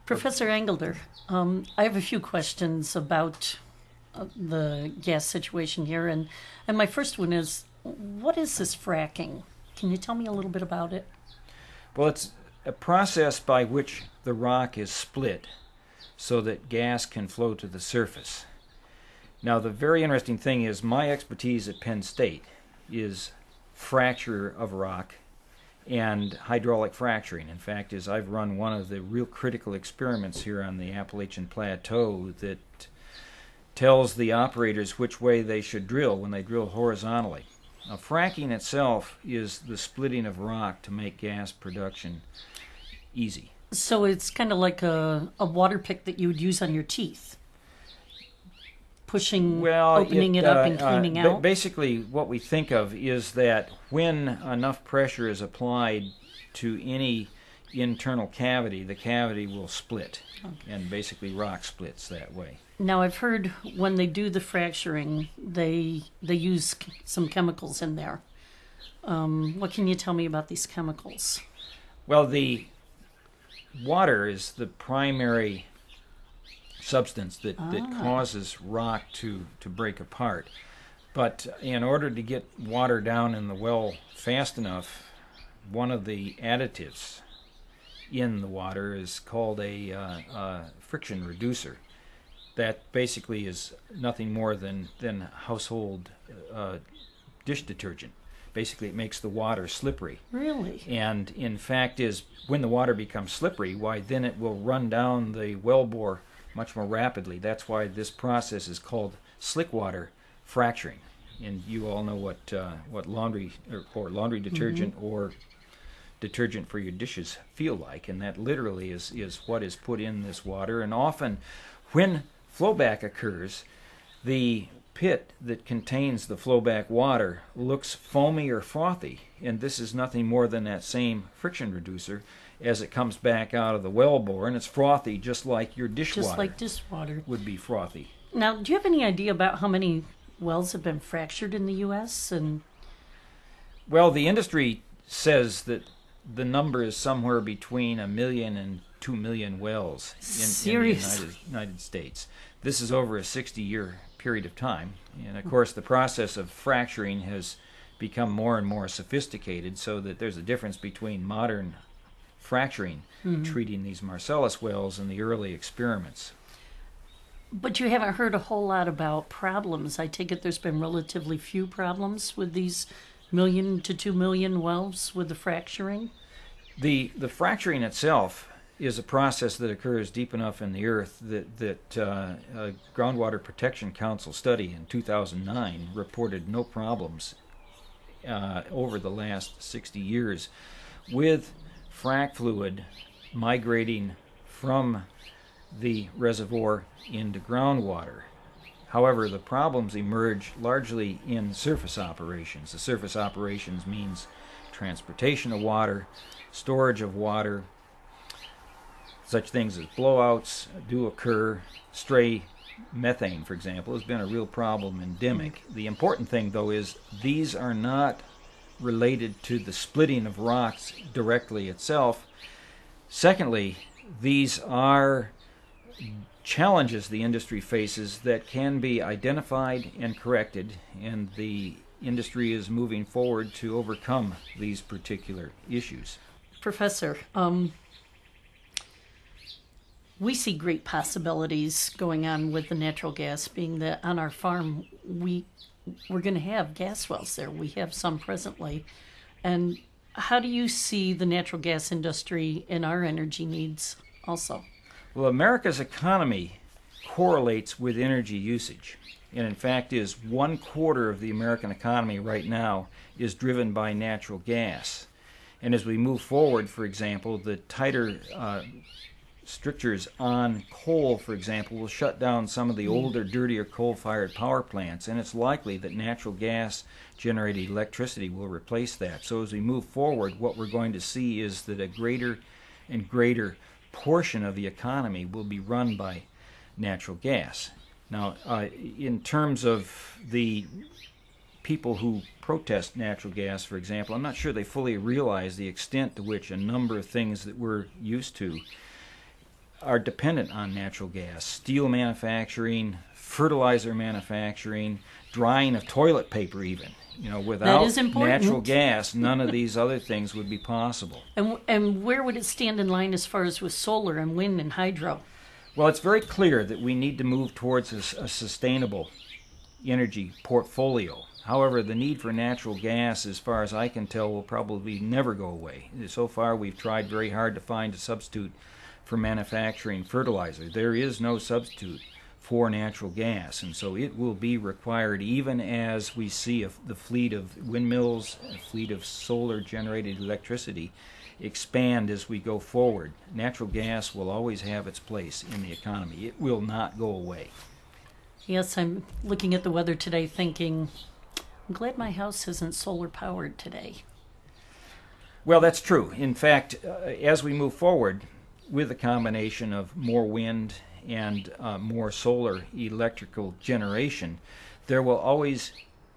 Professor Engelder, I have a few questions about the gas situation here, and my first one is, what is this fracking? Can you tell me a little bit about it? Well, it's a process by which the rock is split so that gas can flow to the surface. Now, the very interesting thing is my expertise at Penn State is fracture of rock and hydraulic fracturing. In fact, I've run one of the real critical experiments here on the Appalachian Plateau that tells the operators which way they should drill when they drill horizontally. Now, fracking itself is the splitting of rock to make gas production easy. So it's kind of like a water pick that you would use on your teeth, pushing, opening it up and cleaning out? Basically, what we think of is that when enough pressure is applied to any internal cavity, the cavity will split, and basically rock splits that way. Now, I've heard when they do the fracturing, they use some chemicals in there. What can you tell me about these chemicals? Well, the water is the primary substance that causes rock to break apart. But in order to get water down in the well fast enough, one of the additives in the water is called a friction reducer. That basically is nothing more than household dish detergent. Basically, it makes the water slippery. Really? And in fact when the water becomes slippery, why then it will run down the wellbore much more rapidly. That's why this process is called slick water fracturing. And you all know what laundry or laundry detergent or detergent for your dishes feel like, and that literally is what is put in this water. And often when flowback occurs, the pit that contains the flowback water looks foamy or frothy, and this is nothing more than that same friction reducer as it comes back out of the wellbore, and it's frothy just like your dishwater. Just like dishwater would be frothy. Now, do you have any idea about how many wells have been fractured in the U.S.? Well, the industry says that the number is somewhere between 1 million and 2 million wells in the United States. This is over a 60-year period of time. And, of course, the process of fracturing has become more and more sophisticated, so that there's a difference between modern fracturing, treating these Marcellus wells, and the early experiments. But you haven't heard a whole lot about problems. I take it there's been relatively few problems with these 1 million to 2 million wells with the fracturing? The fracturing itself is a process that occurs deep enough in the earth that a Groundwater Protection Council study in 2009 reported no problems over the last 60 years with frac fluid migrating from the reservoir into groundwater. However, the problems emerge largely in surface operations. The surface operations means transportation of water, storage of water. Such things as blowouts do occur. Stray methane, for example, has been a real problem endemic. The important thing, though, is these are not related to the splitting of rocks directly itself. Secondly, these are challenges the industry faces that can be identified and corrected, and the industry is moving forward to overcome these particular issues. Professor, we see great possibilities going on with the natural gas, being that on our farm we're going to have gas wells there. We have some presently. And how do you see the natural gas industry in our energy needs also? Well, America's economy correlates with energy usage. And in fact is 1/4 of the American economy right now is driven by natural gas. And as we move forward, for example, the tighter strictures on coal, for example, will shut down some of the older, dirtier coal-fired power plants, and it's likely that natural gas-generated electricity will replace that. So as we move forward, what we're going to see is that a greater and greater portion of the economy will be run by natural gas. Now, in terms of the people who protest natural gas, for example, I'm not sure they fully realize the extent to which a number of things that we're used to are dependent on natural gas. Steel manufacturing, fertilizer manufacturing, drying of toilet paper even. Without natural gas, none of these other things would be possible. And where would it stand in line as far as with solar and wind and hydro? Well, it's very clear that we need to move towards a sustainable energy portfolio. However, the need for natural gas, as far as I can tell, will probably never go away. So far, we've tried very hard to find a substitute for manufacturing fertilizer. There is no substitute for natural gas, and so it will be required even as we see the fleet of windmills, a fleet of solar-generated electricity expand as we go forward. Natural gas will always have its place in the economy. It will not go away. Yes, I'm looking at the weather today thinking, I'm glad my house isn't solar powered today. Well, that's true. In fact, as we move forward with a combination of more wind and more solar electrical generation, there will always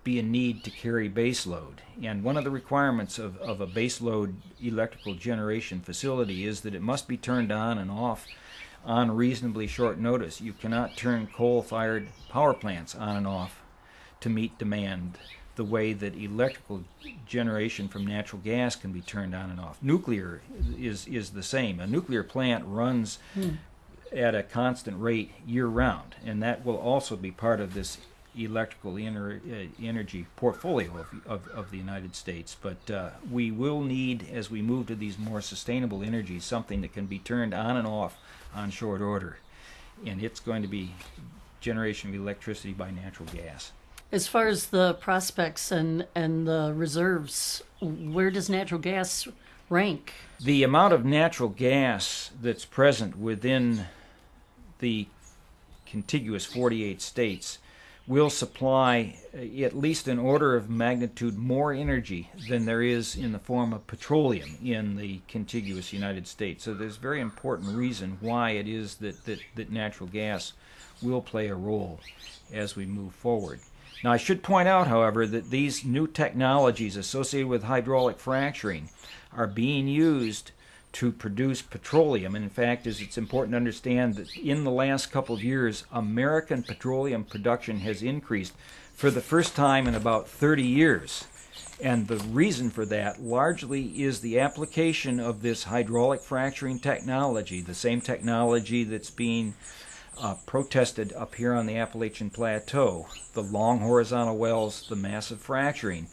be a need to carry baseload. And one of the requirements of a baseload electrical generation facility is that it must be turned on and off on reasonably short notice. You cannot turn coal-fired power plants on and off to meet demand the way that electrical generation from natural gas can be turned on and off. Nuclear is the same. A nuclear plant runs at a constant rate year-round, and that will also be part of this electrical energy portfolio of the United States. But we will need, as we move to these more sustainable energies, something that can be turned on and off on short order, and it's going to be generation of electricity by natural gas. As far as the prospects and the reserves, where does natural gas rank? The amount of natural gas that's present within the contiguous 48 states will supply at least an order of magnitude more energy than there is in the form of petroleum in the contiguous United States. So there's a very important reason why it is that natural gas will play a role as we move forward. Now, I should point out, however, that these new technologies associated with hydraulic fracturing are being used to produce petroleum. And in fact, it's important to understand that in the last couple of years, American petroleum production has increased for the first time in about 30 years. And the reason for that largely is the application of this hydraulic fracturing technology, the same technology that's being protested up here on the Appalachian Plateau, the long horizontal wells, the massive fracturing.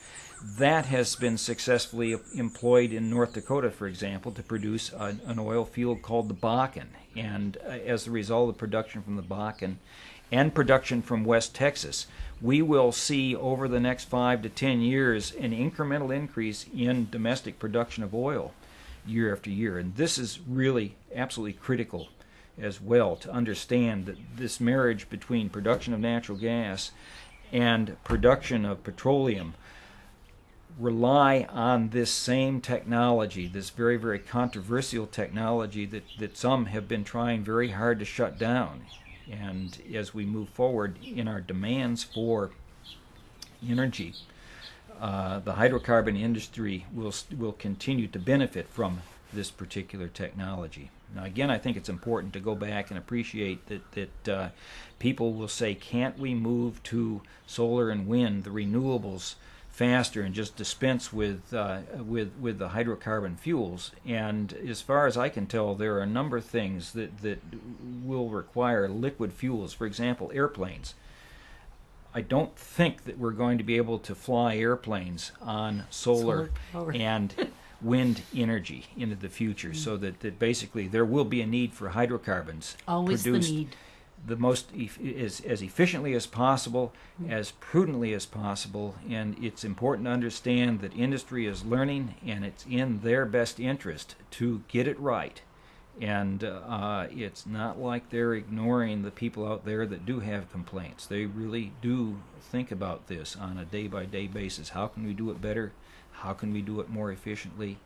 That has been successfully employed in North Dakota, for example, to produce an oil field called the Bakken. And as a result of production from the Bakken and production from West Texas, we will see over the next 5 to 10 years an incremental increase in domestic production of oil year after year. And this is really absolutely critical as well to understand that this marriage between production of natural gas and production of petroleum rely on this same technology, this very, very controversial technology that some have been trying very hard to shut down. And as we move forward in our demands for energy, the hydrocarbon industry will continue to benefit from this particular technology. Now, again, I think it's important to go back and appreciate that people will say, can't we move to solar and wind, the renewables, faster and just dispense with the hydrocarbon fuels? And as far as I can tell, there are a number of things that will require liquid fuels. For example, airplanes. I don't think that we're going to be able to fly airplanes on solar and wind energy into the future, so that basically there will be a need for hydrocarbons produced the most as efficiently as possible, as prudently as possible. And it's important to understand that industry is learning, and it's in their best interest to get it right. And it's not like they're ignoring the people out there that do have complaints. They really do think about this on a day-by-day basis. How can we do it better? How can we do it more efficiently?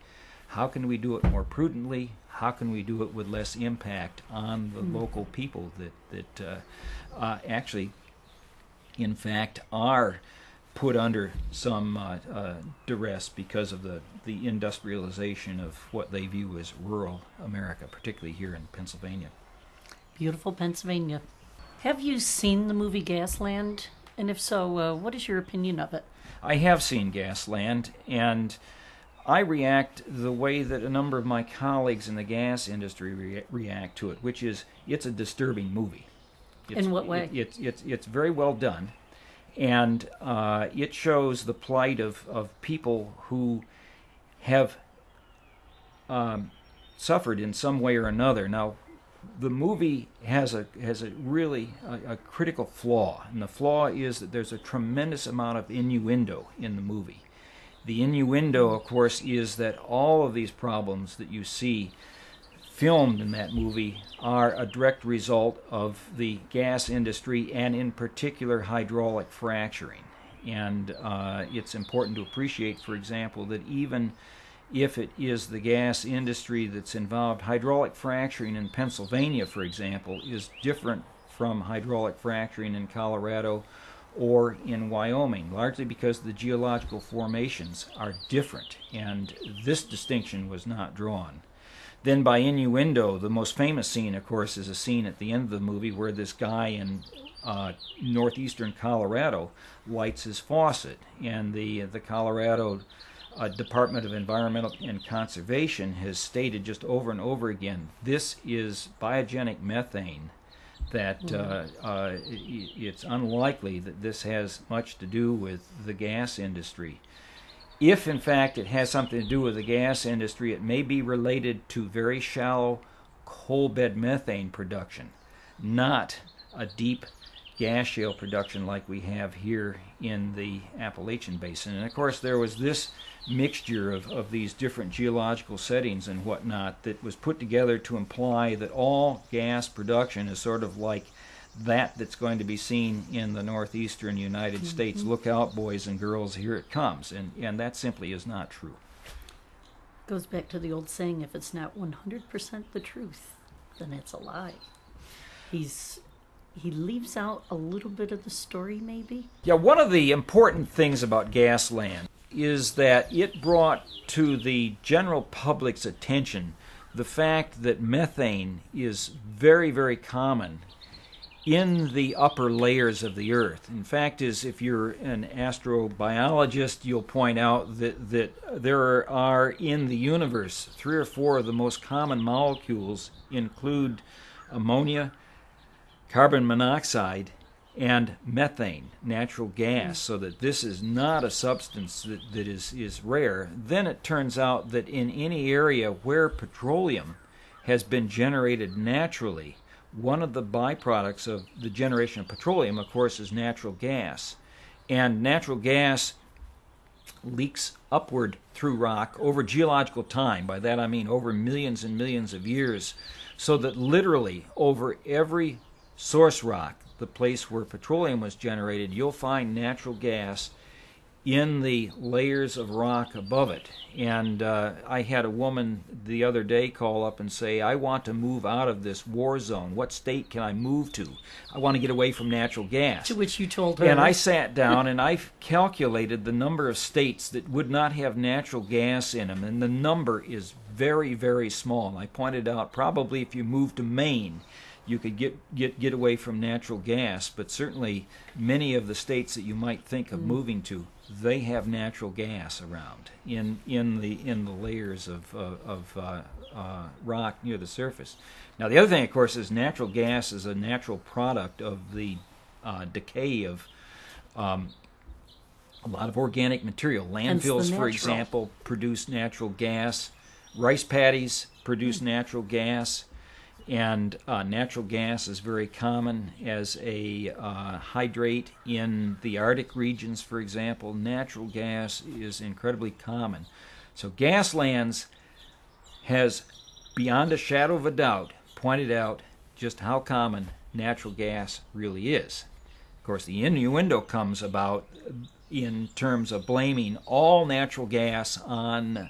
How can we do it more prudently? How can we do it with less impact on the local people that actually, in fact, are put under some duress because of the industrialization of what they view as rural America, particularly here in Pennsylvania. Beautiful Pennsylvania. Have you seen the movie Gasland? And if so, what is your opinion of it? I have seen Gasland, and I react the way that a number of my colleagues in the gas industry react to it, which is it's a disturbing movie. In what way? It's very well done, and it shows the plight of people who have suffered in some way or another. Now, the movie has a really critical flaw, and the flaw is that there's a tremendous amount of innuendo in the movie. The innuendo, of course, is that all of these problems that you see filmed in that movie are a direct result of the gas industry, and in particular hydraulic fracturing. And it's important to appreciate, for example, that even if it is the gas industry that's involved, hydraulic fracturing in Pennsylvania, for example, is different from hydraulic fracturing in Colorado or in Wyoming, largely because the geological formations are different, and this distinction was not drawn. Then by innuendo, the most famous scene, of course, is a scene at the end of the movie where this guy in northeastern Colorado lights his faucet, and the Colorado Department of Environmental and Conservation has stated just over and over again, this is biogenic methane, that it's unlikely that this has much to do with the gas industry. If, in fact, it has something to do with the gas industry, it may be related to very shallow coal bed methane production, not a deep gas shale production like we have here in the Appalachian Basin. And, of course, there was this mixture of these different geological settings and whatnot that was put together to imply that all gas production is sort of like that's going to be seen in the northeastern United States. Look out, boys and girls, here it comes. And that simply is not true. Goes back to the old saying, if it's not 100% the truth, then it's a lie. He leaves out a little bit of the story, maybe? Yeah, one of the important things about Gasland is that it brought to the general public's attention the fact that methane is very, very common in the upper layers of the earth. In fact, if you're an astrobiologist, you'll point out that there are in the universe 3 or 4 of the most common molecules include ammonia, carbon monoxide, and methane, natural gas, so that this is not a substance that is rare. Then it turns out that in any area where petroleum has been generated naturally, one of the byproducts of the generation of petroleum, of course, is natural gas. And natural gas leaks upward through rock over geological time. By that I mean over millions and millions of years, so that literally over every source rock, the place where petroleum was generated, you'll find natural gas in the layers of rock above it. And I had a woman the other day call up and say, I want to move out of this war zone. What state can I move to? I want to get away from natural gas. To which you told her. And I sat down and I calculated the number of states that would not have natural gas in them, and the number is very, very small. I pointed out probably if you moved to Maine, you could get away from natural gas, but certainly many of the states that you might think of moving to, they have natural gas around in the layers of rock near the surface. Now, the other thing, of course, is natural gas is a natural product of the decay of a lot of organic material. Landfills, for example, produce natural gas. Rice paddies produce natural gas. And natural gas is very common as a hydrate in the Arctic regions, for example. Natural gas is incredibly common. So Gaslands has, beyond a shadow of a doubt, pointed out just how common natural gas really is. Of course, the innuendo comes about in terms of blaming all natural gas on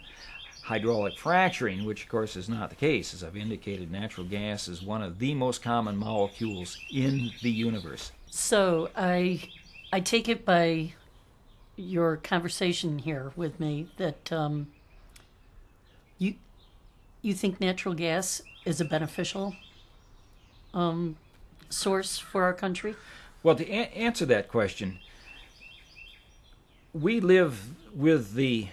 hydraulic fracturing, which of course is not the case. As I've indicated, natural gas is one of the most common molecules in the universe. So I take it by your conversation here with me that you think natural gas is a beneficial source for our country? Well, to answer that question, we live with the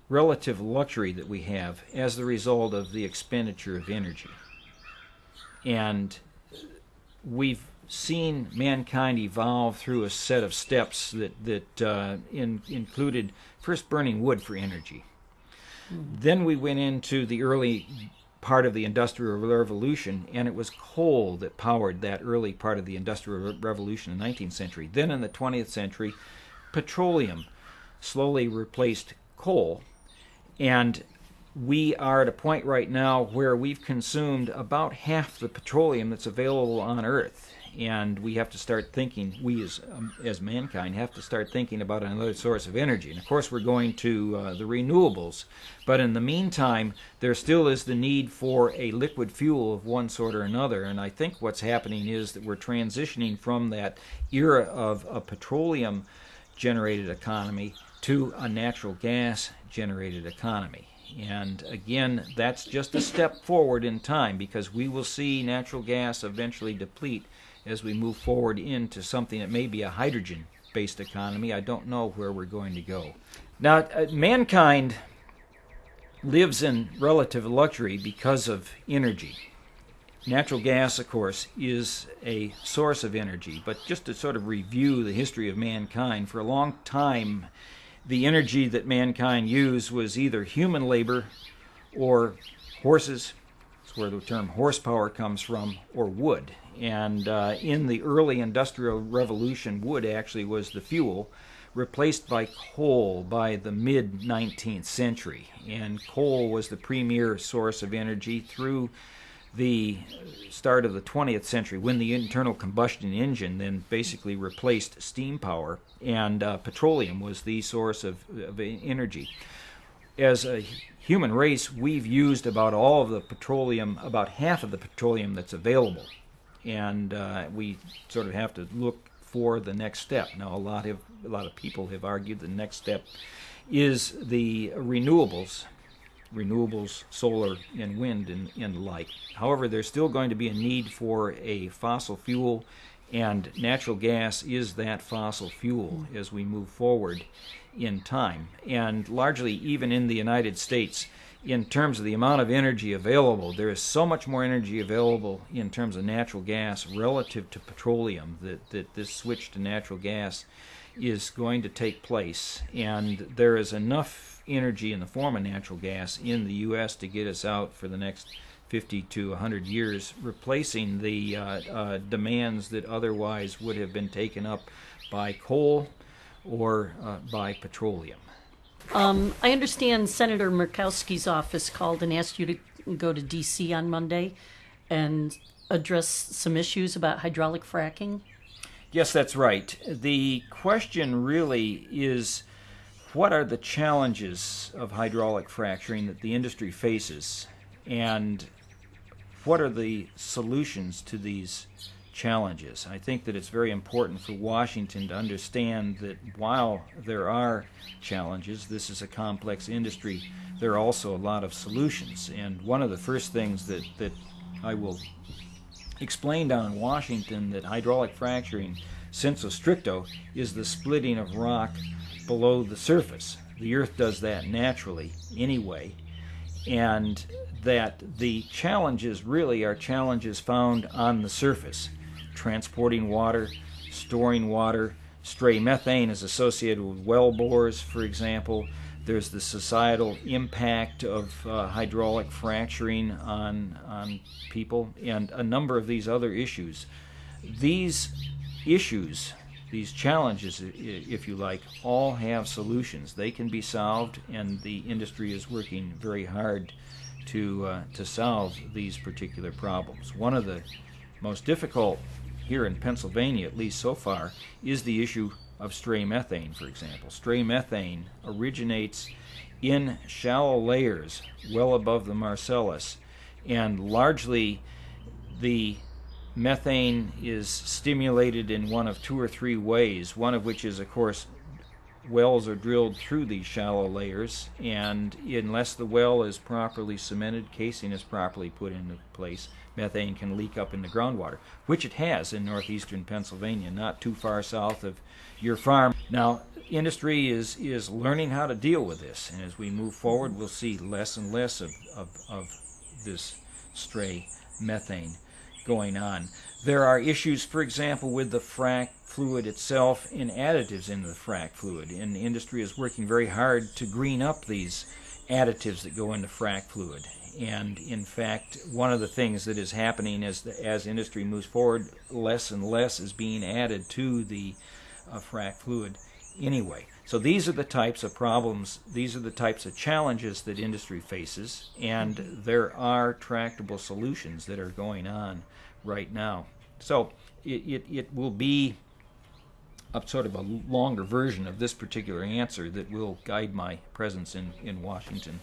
relative luxury that we have as the result of the expenditure of energy. And we've seen mankind evolve through a set of steps that included first burning wood for energy. Then we went into the early part of the Industrial Revolution, and it was coal that powered that early part of the Industrial Revolution in the 19th century. Then in the 20th century, petroleum slowly replaced coal, and we are at a point right now where we've consumed about half the petroleum that's available on Earth. And we have to start thinking, we as mankind have to start thinking about another source of energy. And of course we're going to the renewables. But in the meantime, there still is the need for a liquid fuel of one sort or another. And I think what's happening is that we're transitioning from that era of a petroleum-generated economy to a natural gas-generated economy. And again, that's just a step forward in time, because we will see natural gas eventually deplete as we move forward into something that may be a hydrogen-based economy. I don't know where we're going to go. Now, mankind lives in relative luxury because of energy. Natural gas, of course, is a source of energy, but just to sort of review the history of mankind, for a long time, the energy that mankind used was either human labor or horses, that's where the term horsepower comes from, or wood. And in the early Industrial Revolution, wood actually was the fuel, replaced by coal by the mid-19th century. And coal was the premier source of energy through the start of the 20th century, when the internal combustion engine then basically replaced steam power, and petroleum was the source of energy. As a human race, we've used about all of the petroleum, about half of the petroleum that's available. And we sort of have to look for the next step. Now, a lot of people have argued the next step is the renewables, solar and wind and the like. However, there's still going to be a need for a fossil fuel, and natural gas is that fossil fuel as we move forward in time. And largely, even in the United States, in terms of the amount of energy available, there is so much more energy available in terms of natural gas relative to petroleum that this switch to natural gas is going to take place. And there is enough energy in the form of natural gas in the U.S. to get us out for the next 50 to 100 years, replacing the demands that otherwise would have been taken up by coal or by petroleum. I understand Senator Murkowski's office called and asked you to go to D.C. on Monday and address some issues about hydraulic fracking. Yes, that's right. The question really is, what are the challenges of hydraulic fracturing that the industry faces, and what are the solutions to these challenges? I think that it's very important for Washington to understand that while there are challenges, this is a complex industry, there are also a lot of solutions. And one of the first things that I will explain down in Washington, that hydraulic fracturing, sensu stricto, is the splitting of rock below the surface. The earth does that naturally anyway, and that the challenges really are challenges found on the surface. Transporting water, storing water. Stray methane is associated with well bores, for example. There's the societal impact of hydraulic fracturing on people, and a number of these other issues. These issues, these challenges, if you like, all have solutions. They can be solved, and the industry is working very hard to solve these particular problems. One of the most difficult here in Pennsylvania, at least so far, is the issue of stray methane, for example. Stray methane originates in shallow layers well above the Marcellus, and largely the methane is stimulated in one of two or three ways, one of which is, of course, wells are drilled through these shallow layers, and unless the well is properly cemented, casing is properly put into place, methane can leak up in the groundwater, which it has in northeastern Pennsylvania, not too far south of your farm. Now, industry is learning how to deal with this, and as we move forward, we'll see less and less of this stray methane going on. There are issues, for example, with the frac fluid itself and additives in the frac fluid, and the industry is working very hard to green up these additives that go into frac fluid. And in fact, one of the things that is happening as industry moves forward, less and less is being added to the frac fluid anyway. So these are the types of problems, these are the types of challenges that industry faces, and there are tractable solutions that are going on right now. So it will be a sort of a longer version of this particular answer that will guide my presence in Washington.